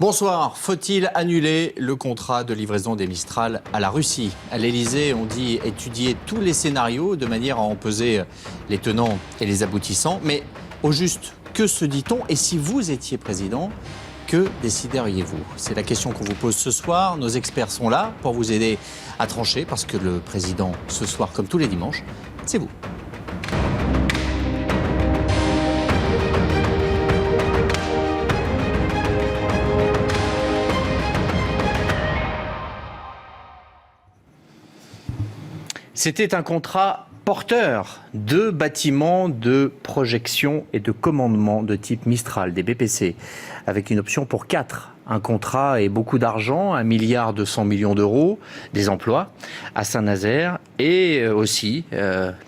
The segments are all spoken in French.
Bonsoir. Faut-il annuler le contrat de livraison des Mistral à la Russie? À l'Élysée, on dit étudier tous les scénarios de manière à en peser les tenants et les aboutissants. Mais au juste, que se dit-on? Et si vous étiez président, que décideriez-vous? C'est la question qu'on vous pose ce soir. Nos experts sont là pour vous aider à trancher, parce que le président, ce soir, comme tous les dimanches, c'est vous. C'était un contrat porteur, 2 bâtiments de projection et de commandement de type Mistral, des BPC, avec une option pour 4. Un contrat et beaucoup d'argent, 1,2 milliard d'euros, des emplois à Saint-Nazaire, et aussi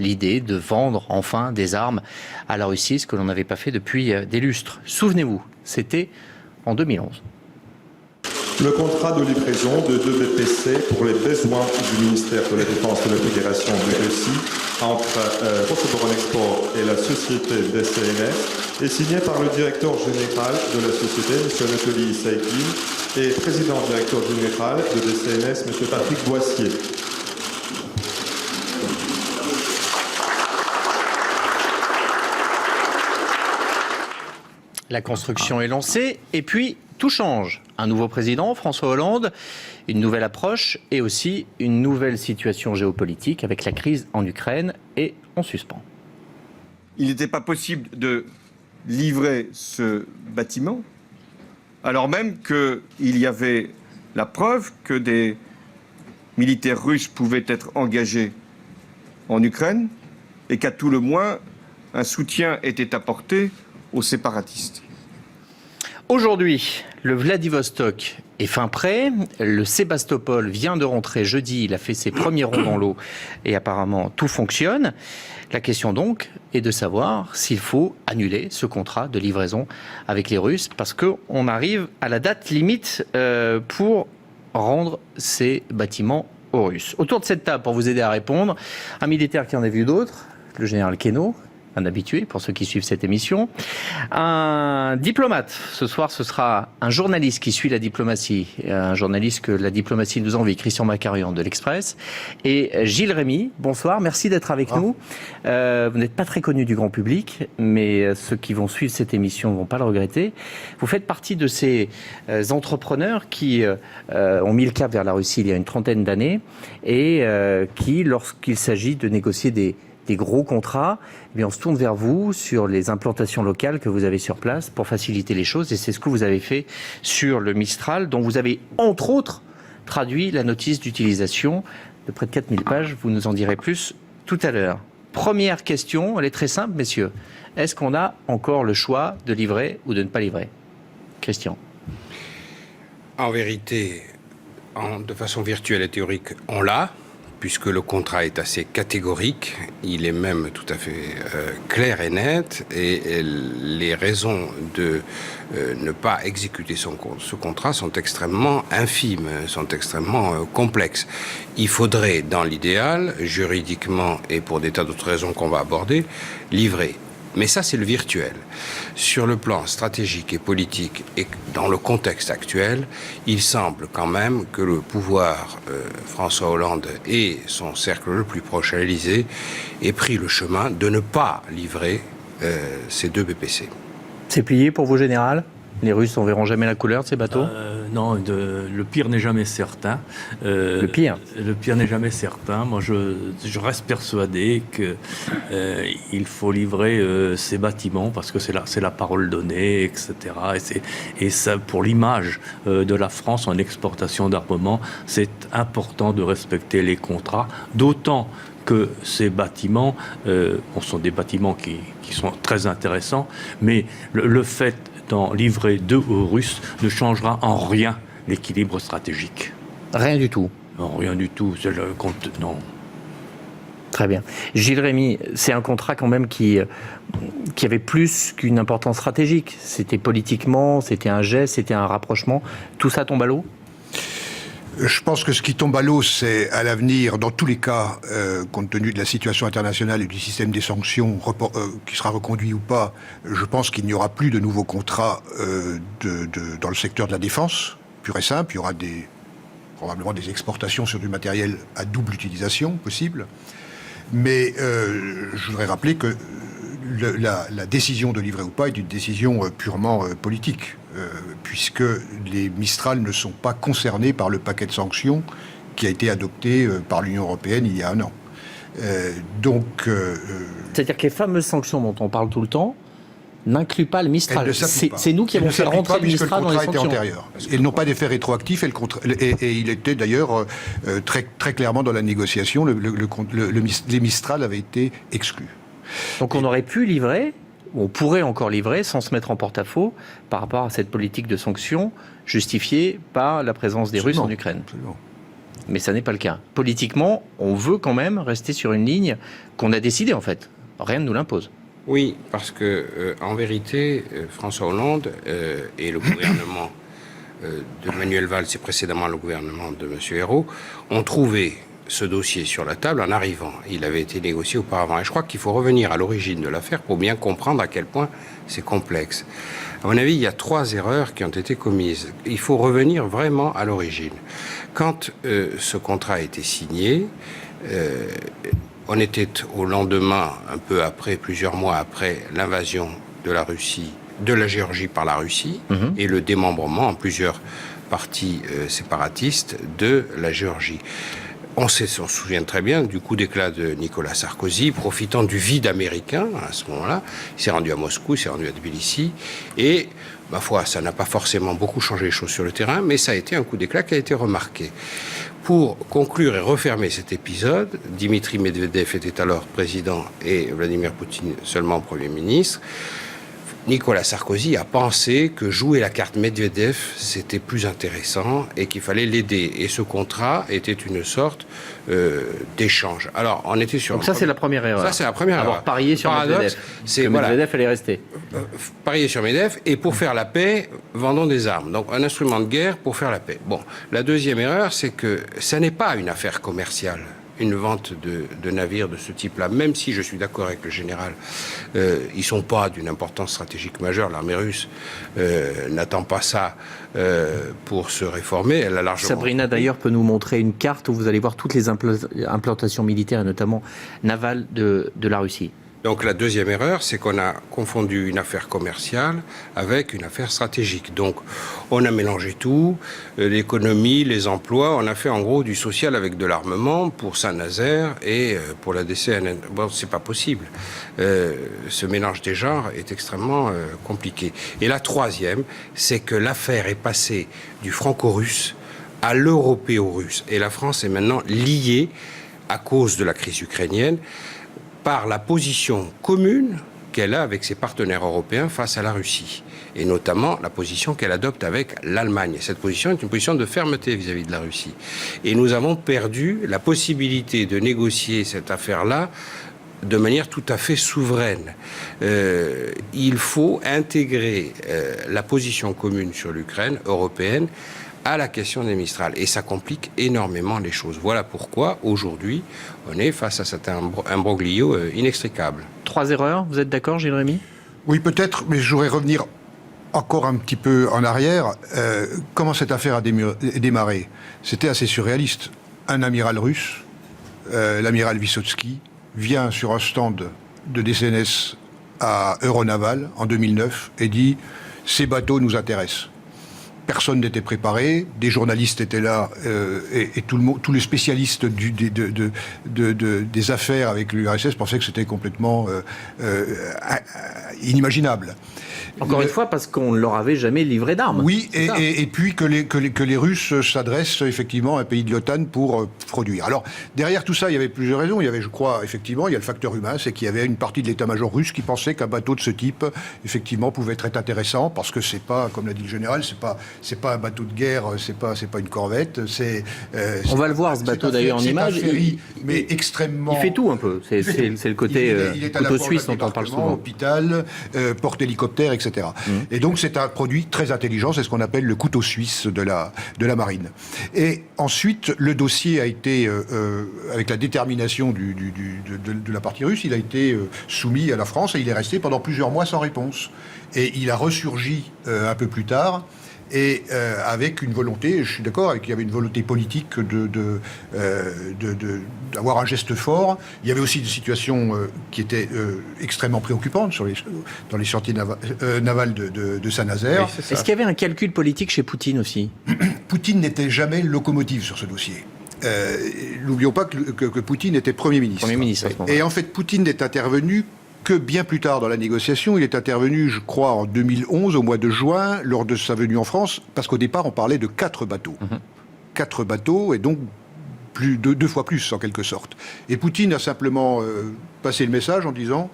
l'idée de vendre enfin des armes à la Russie, ce que l'on n'avait pas fait depuis des lustres. Souvenez-vous, c'était en 2011. Le contrat de livraison de 2 BPC pour les besoins du ministère de la Défense de la Fédération de Russie entre Export et la société DCNS est signé par le directeur général de la société, M. Anatoly Saïkine, et président-directeur général de DCNS, M. Patrick Boissier. La construction est lancée et puis tout change. Un nouveau président, François Hollande, une nouvelle approche et aussi une nouvelle situation géopolitique avec la crise en Ukraine et en suspens. Il n'était pas possible de livrer ce bâtiment alors même qu'il y avait la preuve que des militaires russes pouvaient être engagés en Ukraine et qu'à tout le moins, un soutien était apporté aux séparatistes. Aujourd'hui, le Vladivostok est fin prêt. Le Sébastopol vient de rentrer jeudi. Il a fait ses premiers ronds dans l'eau et apparemment tout fonctionne. La question donc est de savoir s'il faut annuler ce contrat de livraison avec les Russes, parce qu'on arrive à la date limite pour rendre ces bâtiments aux Russes. Autour de cette table, pour vous aider à répondre, un militaire qui en a vu d'autres, le général Queneau, un habitué pour ceux qui suivent cette émission. Un diplomate. Ce soir, ce sera un journaliste qui suit la diplomatie. Un journaliste que la diplomatie nous envie, Christian Macarian de l'Express. Et Gilles Rémy, bonsoir, merci d'être avec nous. Vous n'êtes pas très connu du grand public, mais ceux qui vont suivre cette émission ne vont pas le regretter. Vous faites partie de ces entrepreneurs qui ont mis le cap vers la Russie il y a une trentaine d'années et qui, lorsqu'il s'agit de négocier des gros contrats, eh bien on se tourne vers vous sur les implantations locales que vous avez sur place pour faciliter les choses. Et c'est ce que vous avez fait sur le Mistral, dont vous avez, entre autres, traduit la notice d'utilisation de près de 4000 pages. Vous nous en direz plus tout à l'heure. Première question, elle est très simple, messieurs. Est-ce qu'on a encore le choix de livrer ou de ne pas livrer? Christian. En vérité, de façon virtuelle et théorique, on l'a, puisque le contrat est assez catégorique, il est même tout à fait clair et net, et les raisons de ne pas exécuter ce contrat sont extrêmement infimes, sont extrêmement complexes. Il faudrait, dans l'idéal, juridiquement et pour des tas d'autres raisons qu'on va aborder, livrer. Mais ça, c'est le virtuel. Sur le plan stratégique et politique et dans le contexte actuel, il semble quand même que le pouvoir François Hollande et son cercle le plus proche à l'Élysée aient pris le chemin de ne pas livrer ces 2 BPC. C'est plié pour vous, général? Les Russes n'en verront jamais la couleur de ces bateaux? Non, le pire n'est jamais certain. Le pire n'est jamais certain. Moi, je reste persuadé qu'il faut livrer ces bâtiments parce que c'est la parole donnée, etc. Et ça, pour l'image de la France en exportation d'armement, c'est important de respecter les contrats, d'autant que ces bâtiments sont des bâtiments qui sont très intéressants, mais le fait d'en livrer 2 aux Russes ne changera en rien l'équilibre stratégique. Rien du tout? Non, rien du tout. C'est le compte. Non. Très bien. Gilles Rémy, c'est un contrat quand même qui avait plus qu'une importance stratégique. C'était politiquement, c'était un geste, c'était un rapprochement. Tout ça tombe à l'eau? Je pense que ce qui tombe à l'eau, c'est à l'avenir, dans tous les cas, compte tenu de la situation internationale et du système des sanctions, qui sera reconduit ou pas, je pense qu'il n'y aura plus de nouveaux contrats dans le secteur de la défense, pur et simple. Il y aura probablement des exportations sur du matériel à double utilisation possible. Mais je voudrais rappeler que la décision de livrer ou pas est une décision purement politique, puisque les Mistral ne sont pas concernés par le paquet de sanctions qui a été adopté par l'Union européenne il y a un an. C'est-à-dire que les fameuses sanctions dont on parle tout le temps n'incluent pas le Mistral. C'est nous qui avons fait rentrer le Mistral dans les sanctions. Le contrat était antérieur. Ils n'ont pas d'effet rétroactif et il était d'ailleurs très, très clairement dans la négociation. Les Mistral avaient été exclus. Donc on aurait pu livrer, on pourrait encore livrer sans se mettre en porte-à-faux par rapport à cette politique de sanctions justifiée par la présence des Russes en Ukraine. Absolument. Mais ça n'est pas le cas. Politiquement, on veut quand même rester sur une ligne qu'on a décidée en fait. Rien ne nous l'impose. Oui, parce que en vérité, François Hollande et le gouvernement de Manuel Valls et précédemment le gouvernement de M. Ayrault ont trouvé ce dossier sur la table en arrivant. Il avait été négocié auparavant. Et je crois qu'il faut revenir à l'origine de l'affaire pour bien comprendre à quel point c'est complexe. À mon avis, il y a 3 erreurs qui ont été commises. Il faut revenir vraiment à l'origine. Quand ce contrat a été signé, on était au lendemain, un peu après, plusieurs mois après l'invasion de la Russie, de la Géorgie par la Russie, et le démembrement en plusieurs parties séparatistes de la Géorgie. On se souvient très bien du coup d'éclat de Nicolas Sarkozy, profitant du vide américain à ce moment-là. Il s'est rendu à Moscou, il s'est rendu à Tbilissi, et ma foi, ça n'a pas forcément beaucoup changé les choses sur le terrain, mais ça a été un coup d'éclat qui a été remarqué. Pour conclure et refermer cet épisode, Dimitri Medvedev était alors président et Vladimir Poutine seulement Premier ministre. Nicolas Sarkozy a pensé que jouer la carte Medvedev, c'était plus intéressant et qu'il fallait l'aider. Et ce contrat était une sorte d'échange. Alors, on était sur... Donc ça, c'est la première erreur. Ça, c'est la première erreur. Avoir parié sur Medvedev. C'est, Medvedev allait rester. Parier sur Medvedev, et pour faire la paix, vendons des armes. Donc, un instrument de guerre pour faire la paix. Bon, la deuxième erreur, c'est que ça n'est pas une affaire commerciale. Une vente de navires de ce type-là, même si je suis d'accord avec le général, ils ne sont pas d'une importance stratégique majeure. L'armée russe n'attend pas ça pour se réformer. Elle a largement... Sabrina, d'ailleurs, peut nous montrer une carte où vous allez voir toutes les implantations militaires, et notamment navales, de la Russie. Donc la deuxième erreur, c'est qu'on a confondu une affaire commerciale avec une affaire stratégique. Donc on a mélangé tout, l'économie, les emplois, on a fait en gros du social avec de l'armement pour Saint-Nazaire et pour la DCN. Bon, c'est pas possible. Ce mélange des genres est extrêmement compliqué. Et la troisième, c'est que l'affaire est passée du franco-russe à l'européo-russe. Et la France est maintenant liée, à cause de la crise ukrainienne, par la position commune qu'elle a avec ses partenaires européens face à la Russie, et notamment la position qu'elle adopte avec l'Allemagne. Cette position est une position de fermeté vis-à-vis de la Russie. Et nous avons perdu la possibilité de négocier cette affaire-là de manière tout à fait souveraine. Il faut intégrer la position commune sur l'Ukraine, européenne, à la question des Mistral. Et ça complique énormément les choses. Voilà pourquoi, aujourd'hui, on est face à cet imbroglio inextricable. 3 erreurs, vous êtes d'accord, Gilles Rémy ? Oui, peut-être, mais je voudrais revenir encore un petit peu en arrière. Comment cette affaire a démarré ? C'était assez surréaliste. Un amiral russe, l'amiral Vysotsky, vient sur un stand de DCNS à Euronaval en 2009 et dit « Ces bateaux nous intéressent ». Personne n'était préparé, des journalistes étaient là et tout le monde, tous les spécialistes des affaires avec l'URSS pensaient que c'était complètement inimaginable. Encore une fois, parce qu'on ne leur avait jamais livré d'armes. Oui, et puis que les Russes s'adressent effectivement à un pays de l'OTAN pour produire. Alors, derrière tout ça, il y avait plusieurs raisons. Il y avait, je crois, effectivement, il y a le facteur humain, c'est qu'il y avait une partie de l'état-major russe qui pensait qu'un bateau de ce type, effectivement, pouvait être intéressant, parce que c'est pas, comme l'a dit le général, c'est pas c'est pas un bateau de guerre, c'est pas une corvette. On va le voir, ce bateau, d'ailleurs, en image. C'est un ferry, mais extrêmement... Il fait tout un peu. C'est le côté il est à la couteau fois suisse dont on parle souvent. Hôpital, porte-hélicoptère, etc. Et donc, c'est un produit très intelligent. C'est ce qu'on appelle le couteau suisse de la marine. Et ensuite, le dossier a été, avec la détermination de la partie russe, il a été soumis à la France et il est resté pendant plusieurs mois sans réponse. Et il a ressurgi un peu plus tard, et avec une volonté, je suis d'accord, qu'il y avait une volonté politique d'avoir un geste fort. Il y avait aussi des situations qui étaient extrêmement préoccupantes dans les chantiers navals de Saint-Nazaire. Oui, est-ce qu'il y avait un calcul politique chez Poutine aussi? Poutine n'était jamais locomotive sur ce dossier. N'oublions pas que Poutine était Premier ministre. Premier ministre. Et en fait, Poutine n'est intervenu que bien plus tard dans la négociation. Il est intervenu, je crois, en 2011, au mois de juin, lors de sa venue en France, parce qu'au départ, on parlait de 4 bateaux. 4 bateaux, et donc deux fois plus, en quelque sorte. Et Poutine a simplement passé le message en disant...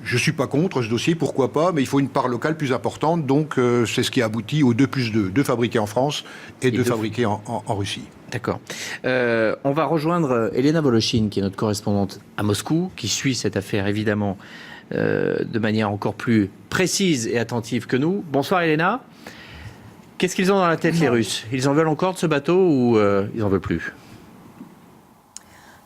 Je ne suis pas contre ce dossier, pourquoi pas, mais il faut une part locale plus importante. Donc, c'est ce qui a abouti aux 2+2, 2 fabriqués en France et 2 fabriqués en Russie. D'accord. On va rejoindre Elena Voloshin, qui est notre correspondante à Moscou, qui suit cette affaire, évidemment, de manière encore plus précise et attentive que nous. Bonsoir, Elena. Qu'est-ce qu'ils ont dans la tête, les Russes? Ils en veulent encore de ce bateau ou ils n'en veulent plus?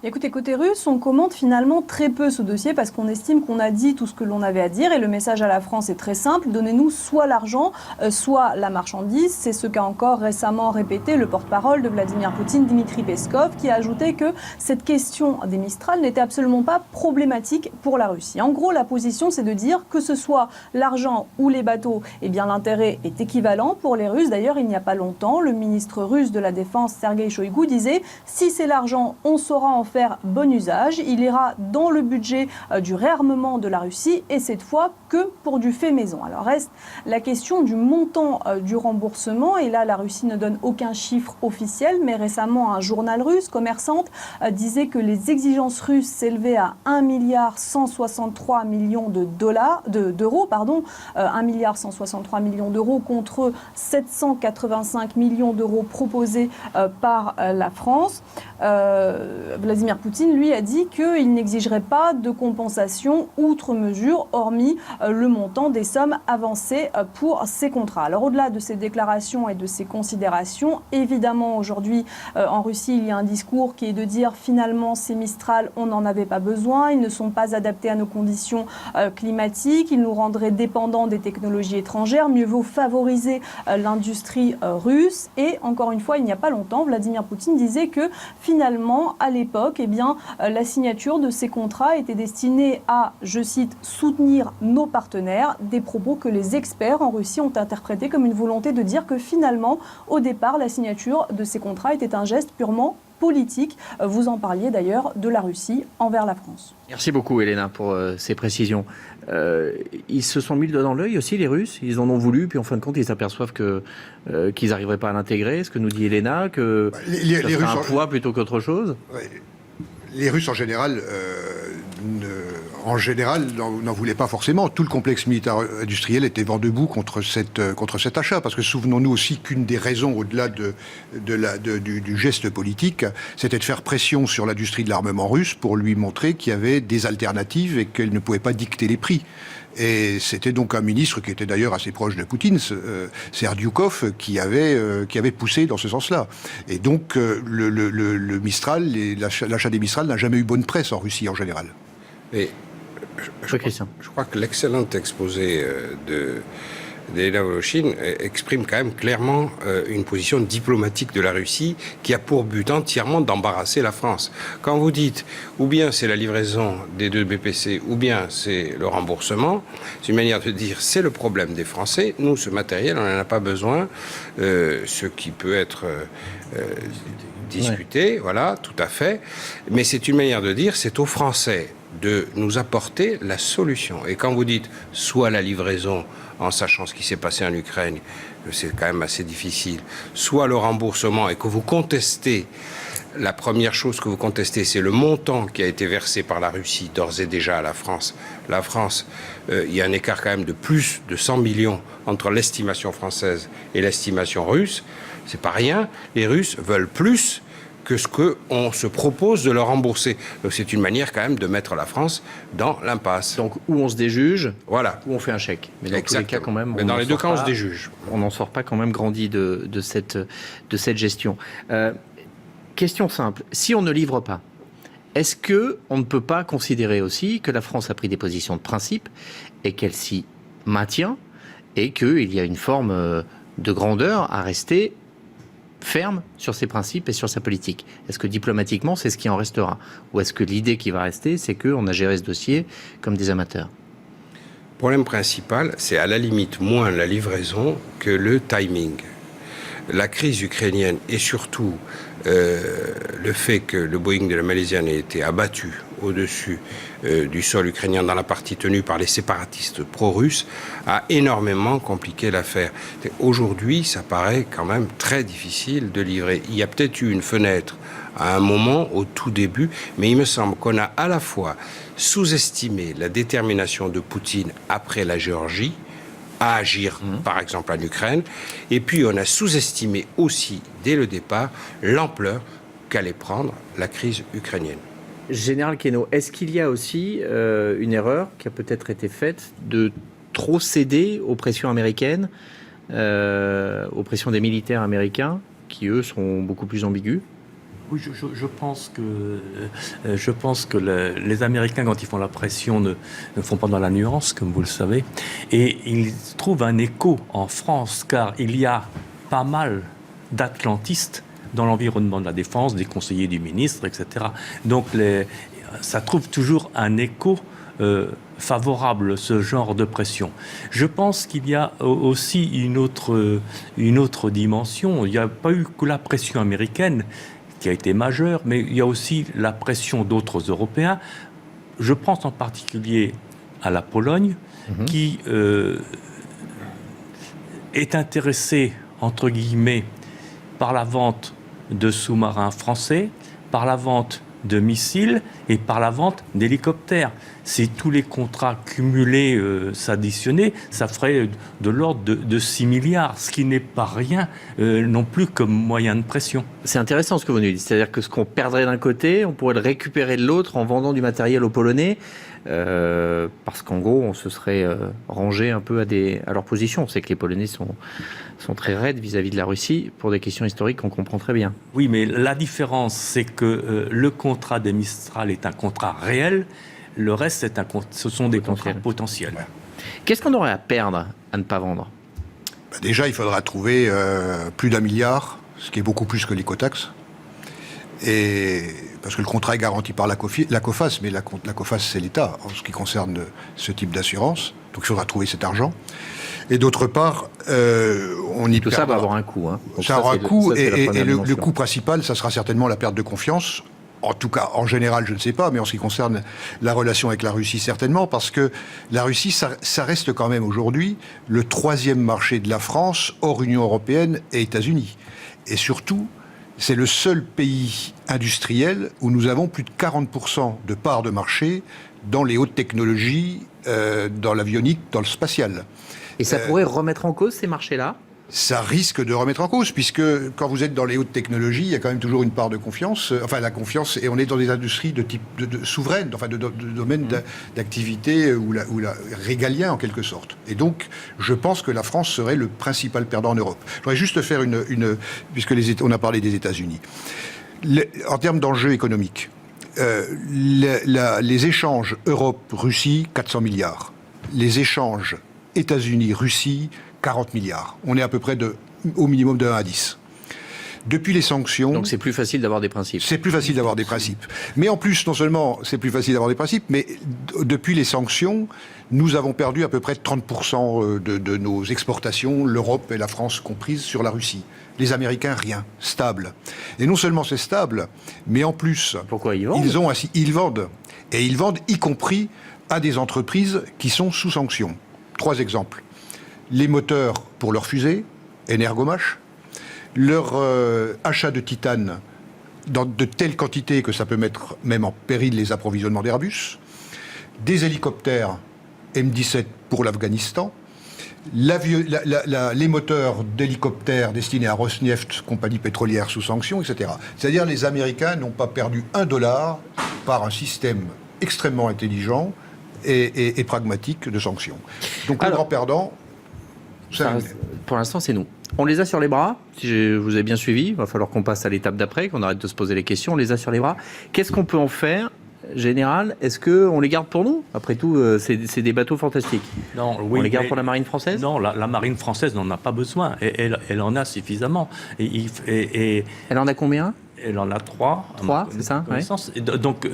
Écoutez, côté russe, on commente finalement très peu ce dossier parce qu'on estime qu'on a dit tout ce que l'on avait à dire et le message à la France est très simple. Donnez-nous soit l'argent, soit la marchandise. C'est ce qu'a encore récemment répété le porte-parole de Vladimir Poutine, Dmitri Peskov, qui a ajouté que cette question des Mistral n'était absolument pas problématique pour la Russie. En gros, la position, c'est de dire que ce soit l'argent ou les bateaux, eh bien l'intérêt est équivalent pour les Russes. D'ailleurs, il n'y a pas longtemps, le ministre russe de la Défense, Sergei Shoigu, disait « Si c'est l'argent, on saura en faire bon usage. Il ira dans le budget du réarmement de la Russie et cette fois que pour du fait maison. » Alors reste la question du montant du remboursement et là la Russie ne donne aucun chiffre officiel, mais récemment un journal russe, Commerçante, disait que les exigences russes s'élevaient à 1,163 milliard d'euros, 1,163 milliard d'euros contre 785 millions d'euros proposés par la France. Vladimir Poutine, lui, a dit qu'il n'exigerait pas de compensation outre mesure, hormis le montant des sommes avancées pour ces contrats. Alors au-delà de ces déclarations et de ces considérations, évidemment aujourd'hui en Russie, il y a un discours qui est de dire finalement ces Mistral, on n'en avait pas besoin, ils ne sont pas adaptés à nos conditions climatiques, ils nous rendraient dépendants des technologies étrangères, mieux vaut favoriser l'industrie russe. Et encore une fois, il n'y a pas longtemps, Vladimir Poutine disait que finalement, à l'époque, eh bien, la signature de ces contrats était destinée à, je cite, soutenir nos partenaires, des propos que les experts en Russie ont interprétés comme une volonté de dire que finalement, au départ, la signature de ces contrats était un geste purement politique. Vous en parliez d'ailleurs de la Russie envers la France. Merci beaucoup, Elena, pour ces précisions. Ils se sont mis le doigt dans l'œil aussi, les Russes. Ils en ont voulu, puis en fin de compte, ils s'aperçoivent qu'ils n'arriveraient pas à l'intégrer. Ce que nous dit Elena, que ça les sera Russes un poids plutôt qu'autre chose. Les Russes, en général, n'en voulaient pas forcément. Tout le complexe militaire industriel était vent debout contre cet achat. Parce que souvenons-nous aussi qu'une des raisons, au-delà du geste politique, c'était de faire pression sur l'industrie de l'armement russe pour lui montrer qu'il y avait des alternatives et qu'elle ne pouvait pas dicter les prix. Et c'était donc un ministre qui était d'ailleurs assez proche de Poutine, Serdyukov, qui avait poussé dans ce sens-là. Et donc le Mistral, l'achat des Mistral n'a jamais eu bonne presse en Russie en général. Et je crois que l'excellent exposé d'Elena Voloshin exprime quand même clairement une position diplomatique de la Russie qui a pour but entièrement d'embarrasser la France. Quand vous dites ou bien c'est la livraison des 2 BPC ou bien c'est le remboursement, c'est une manière de dire c'est le problème des Français, nous ce matériel on n'en a pas besoin, ce qui peut être discuté, voilà, tout à fait, mais c'est une manière de dire c'est aux Français de nous apporter la solution. Et quand vous dites soit la livraison, en sachant ce qui s'est passé en Ukraine, c'est quand même assez difficile, soit le remboursement, et que vous contestez La première chose que vous contestez, c'est le montant qui a été versé par la Russie d'ores et déjà à la France. La France, il y a un écart quand même de plus de 100 millions entre l'estimation française et l'estimation russe. C'est pas rien. Les Russes veulent plus que ce qu'on se propose de leur rembourser. Donc c'est une manière quand même de mettre la France dans l'impasse. Donc, ou on se déjuge, Voilà. ou on fait un chèque. Mais dans tous les Exactement. cas, quand même, Mais dans les deux cas, on se déjuge. On n'en sort pas quand même grandi de cette gestion. Question simple. Si on ne livre pas, est-ce qu'on ne peut pas considérer aussi que la France a pris des positions de principe et qu'elle s'y maintient et qu'il y a une forme de grandeur à rester ferme sur ses principes et sur sa politique? Est-ce que diplomatiquement, c'est ce qui en restera? Ou est-ce que l'idée qui va rester, c'est qu'on a géré ce dossier comme des amateurs? Le problème principal, c'est à la limite moins la livraison que le timing. La crise ukrainienne et surtout le fait que le Boeing de la Malaisienne ait été abattu au-dessus du sol ukrainien dans la partie tenue par les séparatistes pro-russes a énormément compliqué l'affaire. Aujourd'hui, ça paraît quand même très difficile de livrer. Il y a peut-être eu une fenêtre à un moment, au tout début, mais il me semble qu'on a à la fois sous-estimé la détermination de Poutine après la Géorgie à agir, par exemple, en Ukraine. Et puis, on a sous-estimé aussi, dès le départ, l'ampleur qu'allait prendre la crise ukrainienne. Général Queneau, est-ce qu'il y a aussi une erreur qui a peut-être été faite de trop céder aux pressions américaines, aux pressions des militaires américains, qui, eux, sont beaucoup plus ambigus? Oui, je pense que les Américains, quand ils font la pression, ne font pas dans la nuance, comme vous le savez. Et ils trouvent un écho en France, car il y a pas mal d'atlantistes dans l'environnement de la défense, des conseillers du ministre, etc. Donc, ça trouve toujours un écho favorable, ce genre de pression. Je pense qu'il y a aussi une autre dimension. Il n'y a pas eu que la pression américaine qui a été majeure, mais il y a aussi la pression d'autres Européens. Je pense en particulier à la Pologne, qui est intéressée, entre guillemets, par la vente de sous-marins français, par la vente de missiles et par la vente d'hélicoptères. Si tous les contrats cumulés s'additionnaient, ça ferait de l'ordre de 6 milliards, ce qui n'est pas rien non plus comme moyen de pression. C'est intéressant ce que vous nous dites. C'est-à-dire que ce qu'on perdrait d'un côté, on pourrait le récupérer de l'autre en vendant du matériel aux Polonais, parce qu'en gros, on se serait rangé un peu à leur position. C'est que les Polonais sont très raides vis-à-vis de la Russie pour des questions historiques qu'on comprend très bien. Oui, mais la différence, c'est que le contrat des Mistral est un contrat réel. Le reste, ce sont des contrats potentiels. Ouais. Qu'est-ce qu'on aurait à perdre à ne pas vendre? Déjà, il faudra trouver plus d'1 milliard, ce qui est beaucoup plus que l'écotaxe. Et parce que le contrat est garanti par la COFAS, mais la COFAS, c'est l'État en ce qui concerne ce type d'assurance. Donc il faudra trouver cet argent. Et d'autre part, on y Tout ça va avoir un coût. Hein. Ça aura un coût, et le dimension. coût principal, ça sera certainement la perte de confiance. En tout cas, en général, je ne sais pas, mais en ce qui concerne la relation avec la Russie, certainement, parce que la Russie, ça reste quand même aujourd'hui le 3e marché de la France, hors Union européenne et États-Unis. Et surtout, c'est le seul pays industriel où nous avons plus de 40% de parts de marché dans les hautes technologies, dans l'avionique, dans le spatial. Et ça pourrait remettre en cause ces marchés-là? Ça risque de remettre en cause, puisque quand vous êtes dans les hautes technologies, il y a quand même toujours une part de confiance, la confiance, et on est dans des industries de type souveraines, de domaine d'activité ou la régalien en quelque sorte. Et donc, je pense que la France serait le principal perdant en Europe. Je voudrais juste faire puisque on a parlé des États-Unis. En termes d'enjeux économiques, les échanges Europe-Russie, 400 milliards. Les échanges États-Unis-Russie, 40 milliards. On est à peu près au minimum de 1 à 10. Depuis les sanctions... Donc c'est plus facile d'avoir des principes. C'est plus facile d'avoir des principes. Mais en plus, non seulement c'est plus facile d'avoir des principes, mais depuis les sanctions, nous avons perdu à peu près 30% de nos exportations, l'Europe et la France comprises, sur la Russie. Les Américains, rien. Stable. Et non seulement c'est stable, mais en plus... Pourquoi ils vendent? Ils vendent. Et ils vendent y compris à des entreprises qui sont sous sanctions. 3 exemples. Les moteurs pour leurs fusées, Energomash, leur achat de titane dans de telles quantités que ça peut mettre même en péril les approvisionnements d'Airbus, des hélicoptères M17 pour l'Afghanistan, les moteurs d'hélicoptères destinés à Rosneft, compagnie pétrolière sous sanction, etc. C'est-à-dire les Américains n'ont pas perdu $1 par un système extrêmement intelligent et pragmatique de sanctions. Donc le grand perdant, pour l'instant, c'est nous. On les a sur les bras, si je vous ai bien suivi, il va falloir qu'on passe à l'étape d'après, qu'on arrête de se poser les questions, on les a sur les bras. Qu'est-ce qu'on peut en faire, général? Est-ce qu'on les garde pour nous? Après tout, c'est des bateaux fantastiques. Non, oui, on les garde pour la marine française? Non, la marine française n'en a pas besoin, elle en a suffisamment. Elle en a combien? Elle en a 3. 3, c'est ça, ouais. Donc,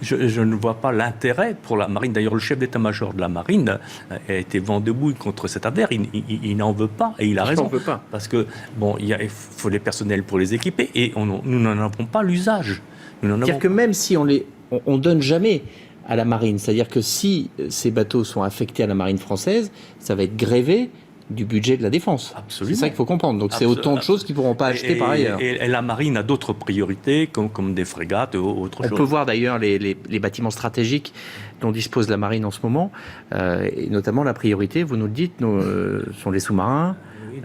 je ne vois pas l'intérêt pour la marine. D'ailleurs, le chef d'état-major de la marine a été vent debout contre cette affaire. Il n'en veut pas, et il a raison. Il n'en veut pas. Parce que, bon, il faut les personnels pour les équiper, et nous n'en avons pas l'usage. C'est-à-dire que même si on donne jamais à la marine, c'est-à-dire que si ces bateaux sont affectés à la marine française, ça va être grévé du budget de la défense. Absolument. C'est ça qu'il faut comprendre. Donc c'est autant de choses qu'ils ne pourront pas acheter par ailleurs. Et la marine a d'autres priorités, comme des frégates ou autre chose. On peut voir d'ailleurs les bâtiments stratégiques dont dispose la marine en ce moment, et notamment la priorité, vous nous le dites, sont les sous-marins,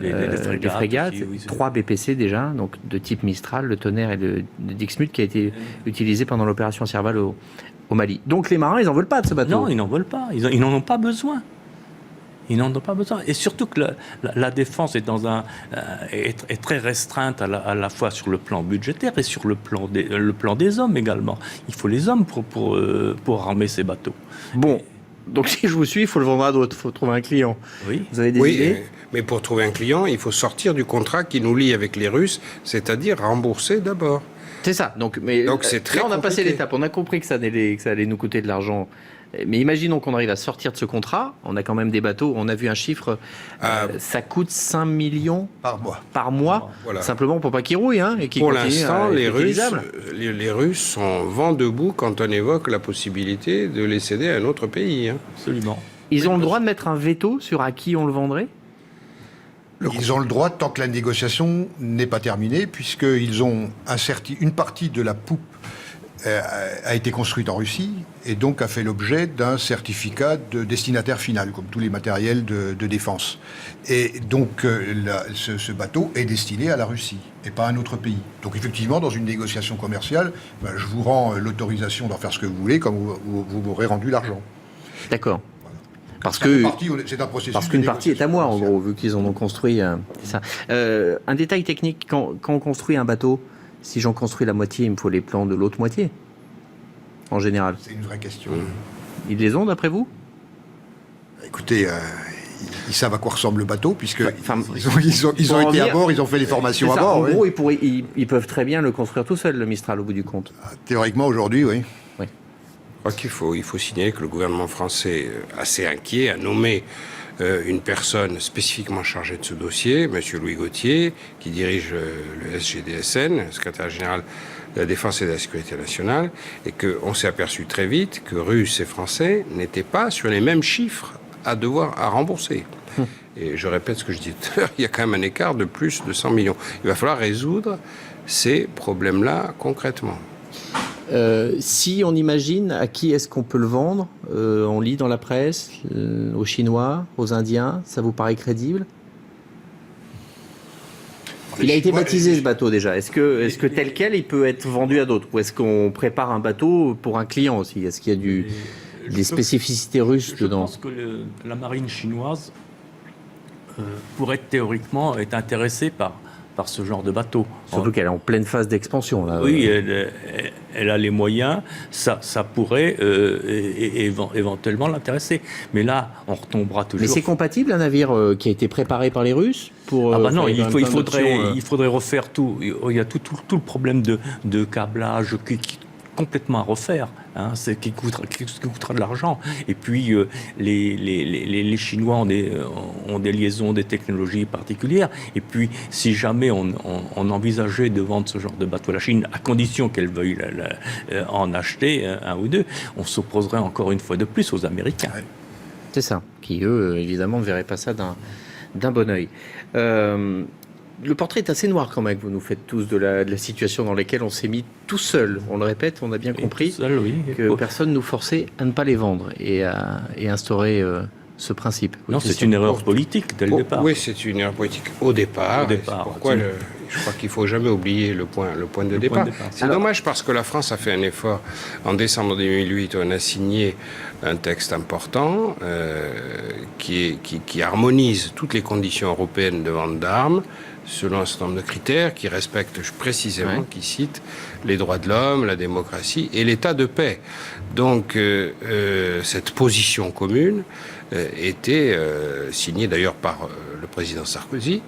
les frégates, aussi, oui, 3 BPC déjà, donc de type Mistral, le Tonnerre et le Dixmude, qui a été utilisé pendant l'opération Serval au Mali. Donc les marins, ils n'en veulent pas de ce bateau. Non, ils n'en veulent pas. Ils n'en ont pas besoin. Ils n'en ont pas besoin. Et surtout que la défense est est très restreinte à la fois sur le plan budgétaire et sur le plan des hommes également. Il faut les hommes pour armer ces bateaux. Bon, donc si je vous suis, il faut le vendre à d'autres. Il faut trouver un client. Oui. Vous avez des idées? Mais pour trouver un client, il faut sortir du contrat qui nous lie avec les Russes, c'est-à-dire rembourser d'abord. C'est ça. Donc c'est très là, on a compliqué. passé l'étape. On a compris que ça allait nous coûter de l'argent. Mais imaginons qu'on arrive à sortir de ce contrat. On a quand même des bateaux. On a vu un chiffre. Ça coûte 5 millions par mois. Voilà. Simplement pour pas qu'ils rouillent. Et qu'ils pour continuent l'instant, à être les utilisables. Russes sont vent debout quand on évoque la possibilité de les céder à un autre pays. Absolument. Ils ont le droit de mettre un veto sur à qui on le vendrait? Ils ont le droit tant que la négociation n'est pas terminée, puisqu'ils ont une partie de la poupe a été construite en Russie et donc a fait l'objet d'un certificat de destinataire final, comme tous les matériels de défense. Et donc ce bateau est destiné à la Russie et pas à un autre pays. Donc effectivement, dans une négociation commerciale, je vous rends l'autorisation d'en faire ce que vous voulez, comme vous m'aurez rendu l'argent. D'accord. Parce qu'une partie est à moi, en gros, vu qu'ils en ont construit. C'est ça. Un détail technique, quand on construit un bateau, si j'en construis la moitié, il me faut les plans de l'autre moitié, en général. C'est une vraie question. Ils les ont, d'après vous? Écoutez, ils savent à quoi ressemble le bateau, ils ont été à bord, ils ont fait les formations à bord. En gros, ils peuvent très bien le construire tout seuls, le Mistral, au bout du compte. Théoriquement, aujourd'hui, oui. Je crois qu'il faut signaler que le gouvernement français, assez inquiet, a nommé une personne spécifiquement chargée de ce dossier, M. Louis Gauthier, qui dirige le SGDSN, le secrétaire général de la Défense et de la Sécurité nationale, et qu'on s'est aperçu très vite que Russes et Français n'étaient pas sur les mêmes chiffres à rembourser. Et je répète ce que je disais tout à l'heure, il y a quand même un écart de plus de 100 millions. Il va falloir résoudre ces problèmes-là concrètement. Si on imagine à qui est-ce qu'on peut le vendre, on lit dans la presse, aux Chinois, aux Indiens, ça vous paraît crédible? Il a été baptisé ce bateau déjà. Est-ce que tel quel il peut être vendu à d'autres? Ou est-ce qu'on prépare un bateau pour un client aussi? Est-ce qu'il y a des spécificités russes dedans? Je pense que la marine chinoise pourrait théoriquement être intéressée par ce genre de bateau. Surtout qu'elle est en pleine phase d'expansion. Là. Oui, elle a les moyens, ça pourrait éventuellement l'intéresser. Mais là, on retombera toujours... Mais c'est compatible, un navire qui a été préparé par les Russes pour non, il faudrait refaire tout. Il y a tout le problème de câblage qui complètement à refaire, qui coûtera de l'argent. Et puis les Chinois ont des liaisons, des technologies particulières. Et puis si jamais on envisageait de vendre ce genre de bateau à la Chine, à condition qu'elle veuille en acheter un ou deux, on s'opposerait encore une fois de plus aux Américains. C'est ça, qui eux, évidemment, ne verraient pas ça d'un bon œil. le portrait est assez noir quand même, que vous nous faites tous de la situation dans laquelle on s'est mis tout seul. On le répète, on a bien compris Seul, oui. que personne ne nous forçait à ne pas les vendre et instaurer ce principe. Non, c'est une erreur politique dès le départ. Oui, c'est une erreur politique au départ. Au départ, C'est pourquoi je crois qu'il ne faut jamais oublier le point de départ. C'est dommage parce que la France a fait un effort. En décembre 2008, on a signé un texte important qui harmonise toutes les conditions européennes de vente d'armes selon un certain nombre de critères qui respectent précisément, qui citent les droits de l'homme, la démocratie et l'état de paix. Donc cette position commune était signée d'ailleurs par le président Sarkozy,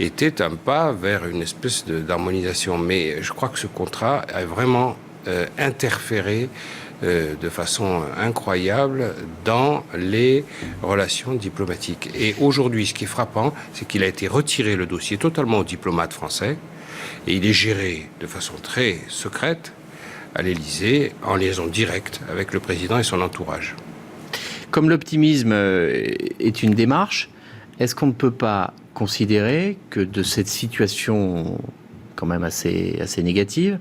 était un pas vers une espèce d'harmonisation. Mais je crois que ce contrat a vraiment interféré de façon incroyable dans les relations diplomatiques. Et aujourd'hui, ce qui est frappant, c'est qu'il a été retiré le dossier totalement aux diplomates français et il est géré de façon très secrète à l'Élysée, en liaison directe avec le président et son entourage. Comme l'optimisme est une démarche, est-ce qu'on ne peut pas considérer que de cette situation quand même assez négative,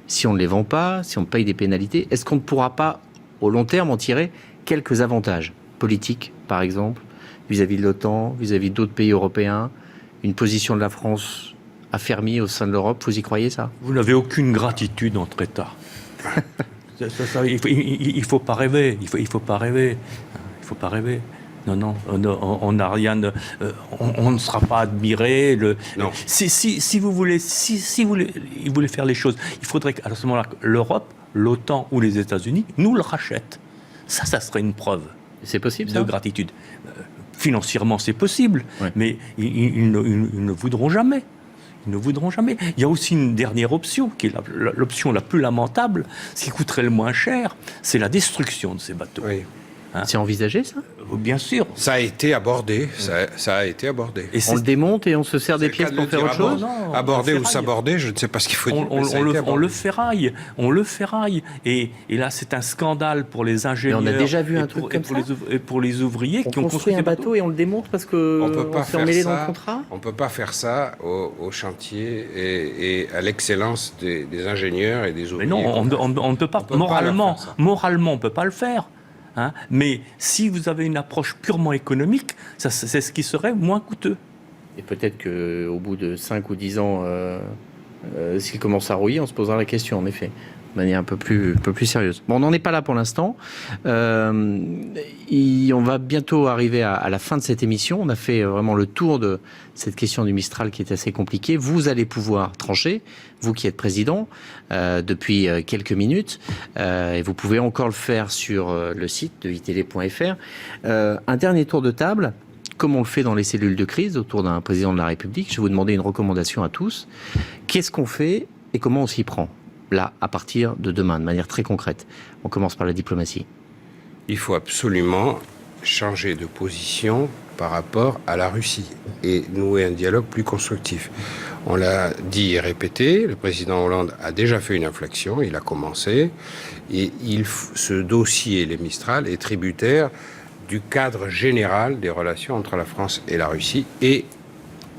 si on ne les vend pas, si on paye des pénalités, est-ce qu'on ne pourra pas, au long terme, en tirer quelques avantages politiques, par exemple, vis-à-vis de l'OTAN, vis-à-vis d'autres pays européens, une position de la France affermie au sein de l'Europe? Vous y croyez, ça? Vous n'avez aucune gratitude entre États. Il faut pas rêver. Il faut pas rêver. Il faut pas rêver. Non, on n'a rien. On ne sera pas admiré. Non. Si vous voulez faire les choses, il faudrait qu'à ce moment-là, l'Europe, l'OTAN ou les États-Unis nous le rachètent. Ça serait une preuve. C'est possible, ça? De gratitude. Financièrement, c'est possible, mais ils ne voudront jamais. Ils ne voudront jamais. Il y a aussi une dernière option, qui est l'option la plus lamentable, ce qui coûterait le moins cher, c'est la destruction de ces bateaux. Oui. C'est envisagé, ça? Bien sûr. Ça a été abordé. Ça a été abordé. Et on le démonte et on se sert des pièces pour faire autre chose? Non, aborder ou s'aborder, je ne sais pas ce qu'il faut dire. On le ferraille. Et là, c'est un scandale pour les ingénieurs. Mais on a déjà vu un truc comme ça. Et pour les ouvriers qui ont construit un bateau et on le démonte parce qu'on s'est emmêlé dans le contrat? On ne peut pas faire ça au chantier et à l'excellence des ingénieurs et des ouvriers. Mais non, on ne peut pas. Moralement, on ne peut pas le faire. Mais si vous avez une approche purement économique, c'est ce qui serait moins coûteux. Et peut-être qu'au bout de 5 ou 10 ans, s'il commence à rouiller, on se posera la question, en effet, de manière un peu plus sérieuse. Bon, on n'en est pas là pour l'instant. On va bientôt arriver à la fin de cette émission. On a fait vraiment le tour de cette question du Mistral qui est assez compliquée. Vous allez pouvoir trancher, vous qui êtes président, depuis quelques minutes. Et vous pouvez encore le faire sur le site de itélé.fr. Un dernier tour de table, comme on le fait dans les cellules de crise, autour d'un président de la République. Je vais vous demander une recommandation à tous. Qu'est-ce qu'on fait et comment on s'y prend, là, à partir de demain, de manière très concrète? On commence par la diplomatie. Il faut absolument changer de position par rapport à la Russie et nouer un dialogue plus constructif. On l'a dit et répété, le président Hollande a déjà fait une inflexion, il a commencé, et ce dossier, les Mistral, est tributaire du cadre général des relations entre la France et la Russie et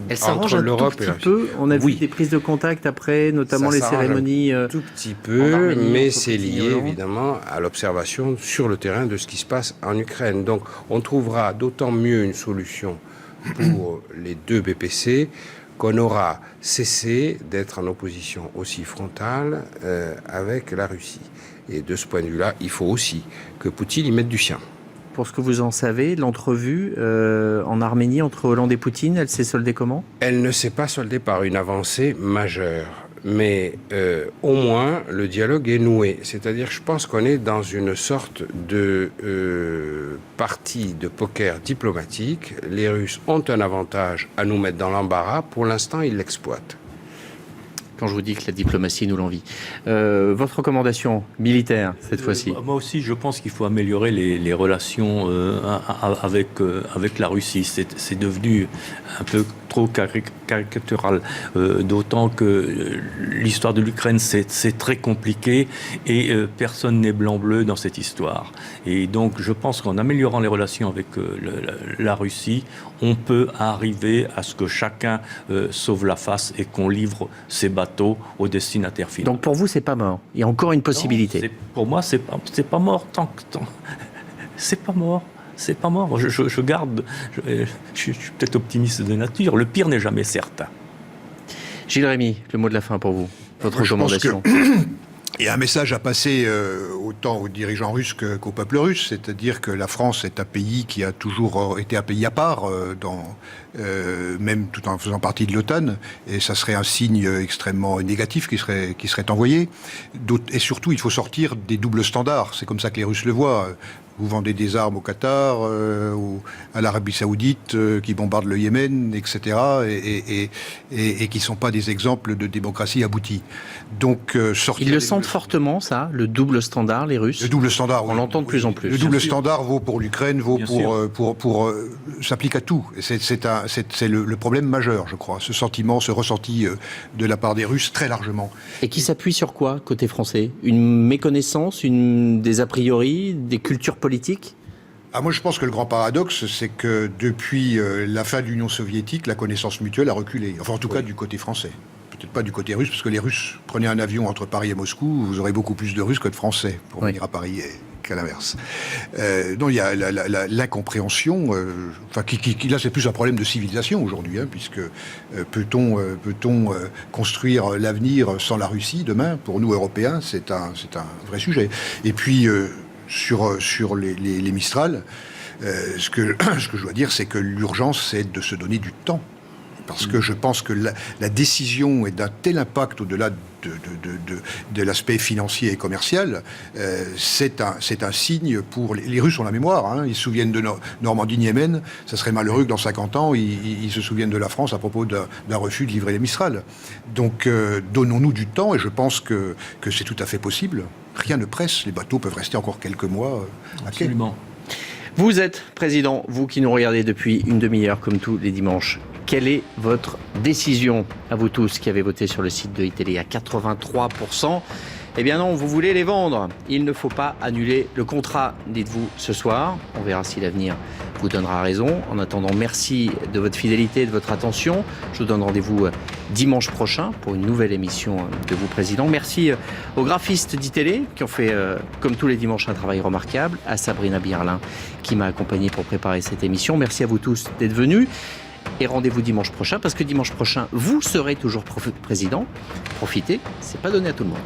elle s'arrange entre un l'Europe tout et la petit peu. Russie. On a vu des prises de contact après, notamment les cérémonies. Un tout petit peu, Arménie, mais c'est lié évidemment à l'observation sur le terrain de ce qui se passe en Ukraine. Donc on trouvera d'autant mieux une solution pour les deux BPC qu'on aura cessé d'être en opposition aussi frontale avec la Russie. Et de ce point de vue-là, il faut aussi que Poutine y mette du sien. Pour ce que vous en savez, l'entrevue en Arménie entre Hollande et Poutine, elle s'est soldée comment? Elle ne s'est pas soldée par une avancée majeure, mais au moins le dialogue est noué. C'est-à-dire, je pense qu'on est dans une sorte de partie de poker diplomatique. Les Russes ont un avantage à nous mettre dans l'embarras. Pour l'instant, ils l'exploitent. quand je vous dis que la diplomatie nous l'envie. Votre recommandation militaire, cette fois-ci? Moi aussi, je pense qu'il faut améliorer les relations avec la Russie. C'est devenu un peu trop caricatural, d'autant que l'histoire de l'Ukraine, c'est très compliqué et personne n'est blanc-bleu dans cette histoire. Et donc, je pense qu'en améliorant les relations avec la Russie, on peut arriver à ce que chacun sauve la face et qu'on livre ses bateaux au destinataire final. Donc pour vous, c'est pas mort. Il y a encore une possibilité. Non, pour moi, c'est pas mort tant. C'est pas mort. C'est pas mort. Je garde. Je suis peut-être optimiste de nature. Le pire n'est jamais certain. Gilles Rémy, le mot de la fin pour vous. Votre recommandation. Il y a un message à passer autant aux dirigeants russes qu'au peuple russe, c'est-à-dire que la France est un pays qui a toujours été un pays à part, même tout en faisant partie de l'OTAN, et ça serait un signe extrêmement négatif qui serait envoyé. Et surtout, il faut sortir des doubles standards, c'est comme ça que les Russes le voient. Vous vendez des armes au Qatar, à l'Arabie Saoudite, qui bombarde le Yémen, etc., et qui ne sont pas des exemples de démocratie aboutie. Donc, ils le sentent fortement, ça, le double standard, les Russes? Le double standard, on l'entend de plus en plus. Le double standard vaut pour l'Ukraine, vaut pour s'applique à tout. C'est le problème majeur, je crois, ce sentiment, ce ressenti de la part des Russes, très largement. Et qui s'appuie sur quoi, côté français? Une méconnaissance, des a priori, des cultures politiques? Moi, je pense que le grand paradoxe, c'est que depuis la fin de l'Union soviétique, la connaissance mutuelle a reculé. Enfin, en tout cas, du côté français. Peut-être pas du côté russe, parce que les Russes, prenez un avion entre Paris et Moscou, vous aurez beaucoup plus de Russes que de Français pour venir à Paris qu'à l'inverse. Donc, il y a l'incompréhension, qui là, c'est plus un problème de civilisation aujourd'hui, puisque peut-on construire l'avenir sans la Russie demain? Pour nous, Européens, c'est un vrai sujet. Et puis, sur les Mistral, ce que je dois dire, c'est que l'urgence, c'est de se donner du temps. Parce que je pense que la décision est d'un tel impact au-delà de l'aspect financier et commercial, c'est un signe pour... Les Russes ont la mémoire, ils se souviennent de Normandie-Niemen, ça serait malheureux que dans 50 ans, ils se souviennent de la France à propos d'un refus de livrer les Mistral. Donc, donnons-nous du temps, et je pense que c'est tout à fait possible. Rien ne presse, les bateaux peuvent rester encore quelques mois à quai. Absolument. Vous êtes président, vous qui nous regardez depuis une demi-heure comme tous les dimanches. Quelle est votre décision, à vous tous qui avez voté sur le site de iTélé à 83%? Eh bien non, vous voulez les vendre. Il ne faut pas annuler le contrat, dites-vous ce soir. On verra si l'avenir vous donnera raison. En attendant, merci de votre fidélité et de votre attention. Je vous donne rendez-vous dimanche prochain pour une nouvelle émission de Vous Président. Merci aux graphistes d'ITélé qui ont fait, comme tous les dimanches, un travail remarquable. À Sabrina Birlin qui m'a accompagné pour préparer cette émission. Merci à vous tous d'être venus. Et rendez-vous dimanche prochain, parce que dimanche prochain, vous serez toujours président. Profitez, c'est pas donné à tout le monde.